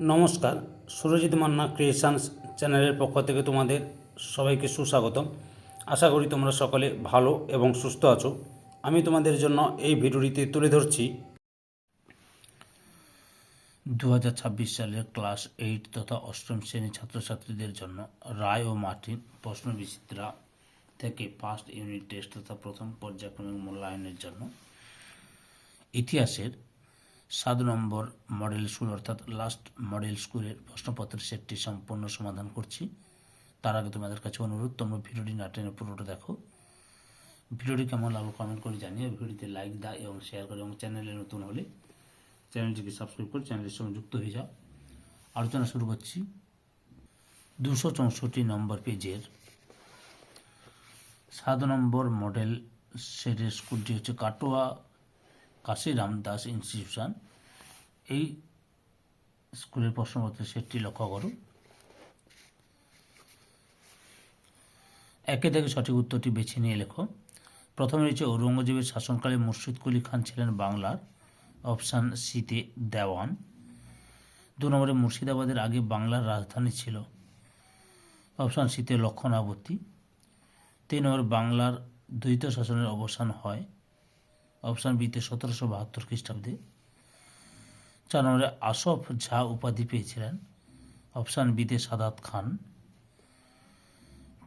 নমস্কার, সুরজিৎ মান্না ক্রিয়েশনস চ্যানেলের পক্ষ থেকে তোমাদের সবাইকে সুস্বাগতম। আশা করি তোমরা সকলে ভালো এবং সুস্থ আছো। আমি তোমাদের জন্য এই ভিডিওটিতে তুলে ধরছি 2026 সালের ক্লাস 8 তথা অষ্টম শ্রেণীর ছাত্রছাত্রীদের জন্য রায় ও মার্টিন প্রশ্ন বিচিত্রা থেকে ফার্স্ট ইউনিট টেস্ট তথা প্রথম পর্যায়ক্রমিক মূল্যায়নের জন্য ইতিহাসের 7 নম্বর মডেল স্কুল অর্থাৎ লাস্ট মডেল স্কুলের প্রশ্নপত্রের সেটটি সম্পূর্ণ সমাধান করছি। তার আগে তোমাদের কাছে অনুরোধ, তোমরা ভিডিওটি না টেনে পুরোটা দেখো। ভিডিওটি কেমন লাগলো কমেন্ট করে জানিয়ে ভিডিওতে লাইক দাও এবং শেয়ার করো, এবং চ্যানেলে নতুন হলে চ্যানেলটিকে সাবস্ক্রাইব করে চ্যানেলের সঙ্গে যুক্ত হয়ে যাও। আলোচনা শুরু করছি 264 নম্বর পেজের 7 নম্বর মডেল সেটের স্কুলটি হচ্ছে কাটোয়া কাশিরাম দাস ইনস্টিটিউশন। এই স্কুলের প্রশ্নপত্রের সেটটি লক্ষ্য করো। একে থেকে সঠিক উত্তরটি বেছে নিয়ে লেখো। প্রথমে রয়েছে ঔরঙ্গজেবের শাসনকালে মুর্শিদ কুলি খান ছিলেন বাংলার, অপশান সিতে দেওয়ান। 2 নম্বরে মুর্শিদাবাদের আগে বাংলার রাজধানী ছিল, অপশান সিতে লক্ষণাবতী। 3 নম্বরে বাংলার দ্বৈত শাসনের অবসান হয়, অপশান বিতে 1772 খ্রিস্টাব্দে। 4 নম্বরে আসফ ঝা উপাধি পেয়েছিলেন, অপশান বিতে সাদাত খান।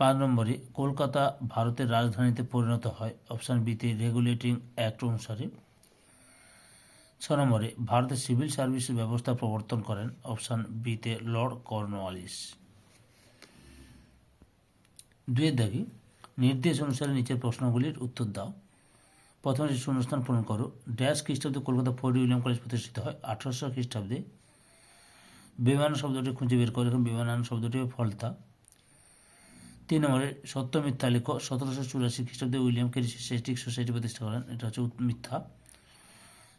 5 নম্বরে কলকাতা ভারতের রাজধানীতে পরিণত হয়, অপশান বিতে রেগুলেটিং অ্যাক্ট অনুসারে। 6 নম্বরে ভারতের সিভিল সার্ভিস ব্যবস্থা প্রবর্তন করেন, অপশান বিতে লর্ড কর্নওয়ালিস। 2 দাগে নির্দেশ অনুসারে নিচের প্রশ্নগুলির উত্তর দাও। প্রথমে শূন্যস্থান পূরণ করো। ড্যাশ খ্রিস্টাব্দে কলকাতা ফোর্ট উইলিয়াম কলেজ প্রতিষ্ঠিত হয়, 1800 খ্রিস্টাব্দে। বেমানান শব্দটি খুঁজে বের করে, এখন বেমানান শব্দটি ফলতা। 3 নম্বরে সত্য মিথ্যা লেখো। 1784 খ্রিস্টাব্দে উইলিয়াম কেরি সিস্টেমেটিক সোসাইটি প্রতিষ্ঠা করেন, এটা হচ্ছে মিথ্যা।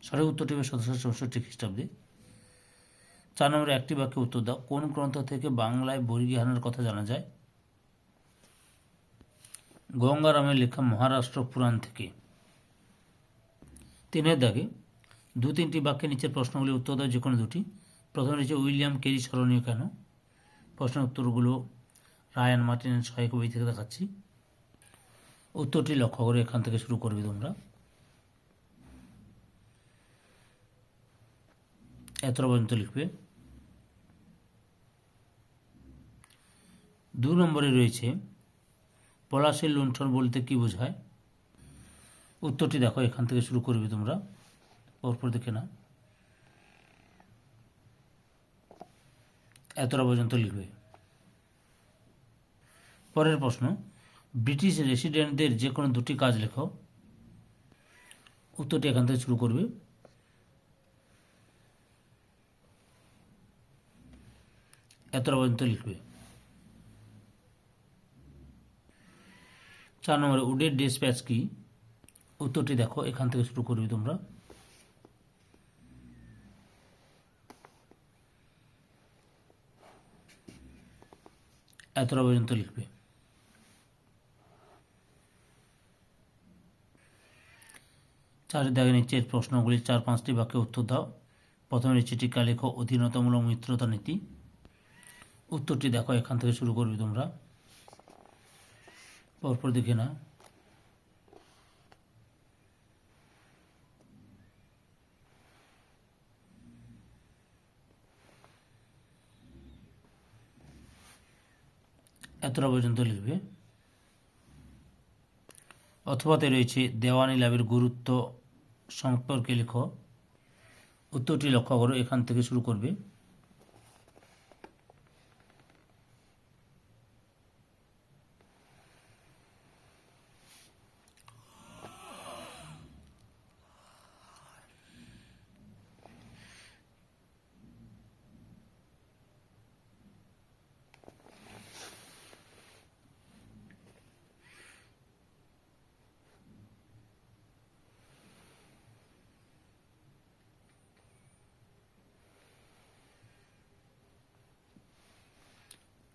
সঠিক উত্তরটি হবে 1764 খ্রিস্টাব্দে। 4 নম্বরে একটি বাক্যে উত্তর দাও। কোন গ্রন্থ থেকে বাংলায় বর্গীহানের কথা জানা যায়? গঙ্গারামের লেখা মহারাষ্ট্র পুরাণ থেকে। 3 দাগে 2-3টি বাক্যে নিচের প্রশ্নগুলি উত্তর দাও, যে কোনো দুটি। প্রথমে রয়েছে উইলিয়াম কেরি স্মরণীয় কেন? প্রশ্নের উত্তরগুলো রায়ান মার্টিনের সহায়ক বই থেকে দেখাচ্ছি। উত্তরটি লক্ষ্য করে এখান থেকে শুরু করবে তোমরা। এতটা পর্যন্ত লিখবে। 2 নম্বরে রয়েছে পলাশের লুণ্ঠন বলতে কি বোঝায়? উত্তরটি দেখো, এখান থেকে শুরু করবে তোমরা, পরপর দেখে না, এতটা পর্যন্ত লিখবে। পরের প্রশ্ন, ব্রিটিশ রেসিডেন্টদের যে কোনো দুটি কাজ লেখো। উত্তরটি এখান থেকে শুরু করবে। এতটা পর্যন্ত লিখবে। 4 নম্বরে উডের ডিসপ্যাচ কি? উত্তরটি দেখো, এখান থেকে শুরু করবে তোমরা। এতটা পর্যন্ত লিখবে। 4 দাগে নিচের প্রশ্নগুলি 4-5টি বাক্যে উত্তর দাও। প্রথমে নিচে টিকা লেখো অধীনতামূলক মিত্রতা নীতি। উত্তরটি দেখো, এখান থেকে শুরু করবে তোমরা, পরপর দেখে না। এতটা পর্যন্ত লিখবে। অথবাতে রয়েছে দেওয়ানি লাভের গুরুত্ব সম্পর্কে লেখো। উত্তরটি লক্ষ্য করো, এখান থেকে শুরু করবে।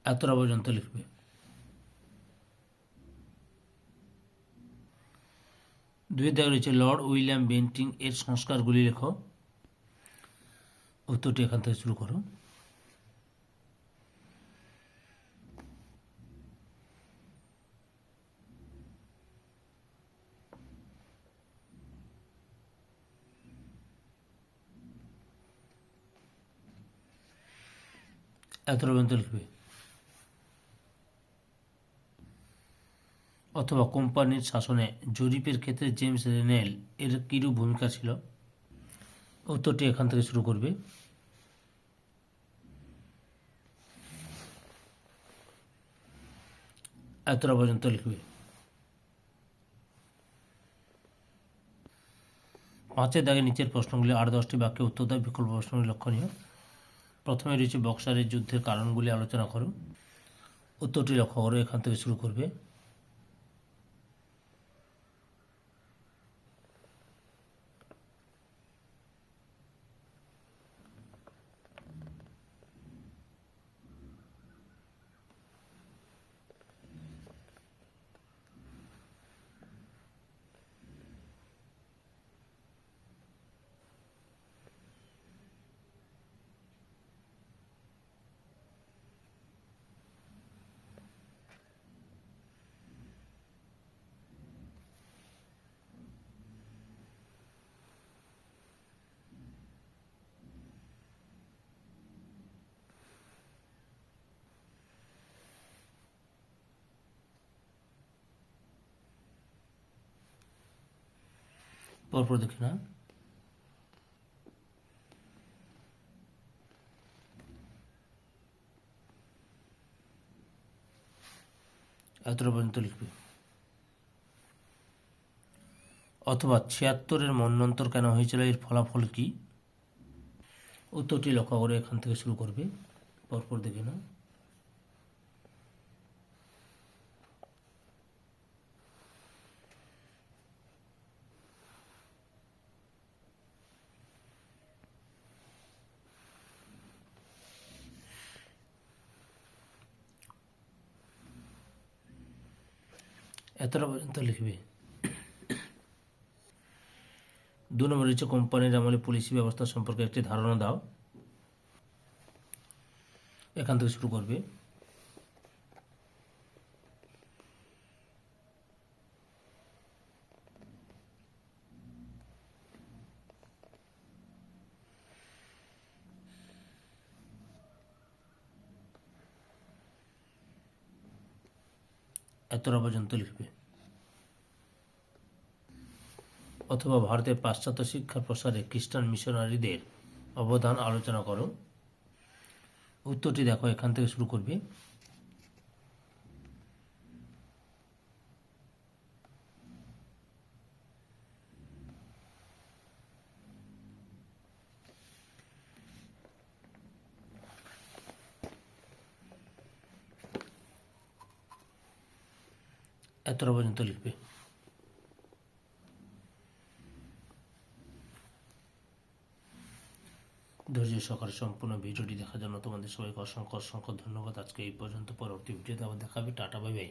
এতটা পর্যন্ত লিখবে। 2 দাগে রয়েছে লর্ড উইলিয়াম বেন্টিং এর সংস্কারগুলি লেখো। উত্তরটি এখান থেকে শুরু করো। এতটা পর্যন্ত লিখবে। অথবা কোম্পানির শাসনে জরিপের ক্ষেত্রে জেমস রেনেল এর কিরূপ ভূমিকা ছিল? উত্তরটি এখান থেকে শুরু করবে। এতটা পর্যন্ত লিখবে। 5-এর দাগে নিচের প্রশ্নগুলি 8-10টি বাক্যে উত্তর দাও। বিকল্প প্রশ্নগুলি লক্ষণীয়। প্রথমে রয়েছে বক্সারের যুদ্ধের কারণগুলি আলোচনা করো। উত্তরটি লক্ষ্য করো, এখান থেকে শুরু করবে। পরপর দেখে না। এতটা পর্যন্ত লিখবে। অথবা 76-এর মন্বন্তর কেন হয়েছিল, এর ফলাফল কি? উত্তরটি লক্ষ্য করে এখান থেকে শুরু করবে। পরপর দেখে না। এতটা পর্যন্ত লিখবে। 2 নম্বর হচ্ছে কোম্পানির আমলে পুলিশি ব্যবস্থা সম্পর্কে একটি ধারণা দাও। এখান থেকে শুরু করবে। এতটা পর্যন্ত লিখবে। অথবা ভারতের পাশ্চাত্য শিক্ষার প্রসারে খ্রিস্টান মিশনারিদের অবদান আলোচনা করো। উত্তরটি দেখো, এখান থেকে শুরু করবে। এতটা পর্যন্ত লিখবে। ধৈর্য সহকারে সম্পূর্ণ ভিডিওটি দেখার জন্য তোমাদের সবাইকে অসংখ্য অসংখ্য ধন্যবাদ। আজকে এই পর্যন্ত। পরবর্তী ভিডিওতে আবার দেখাবে। Tata, bye bye.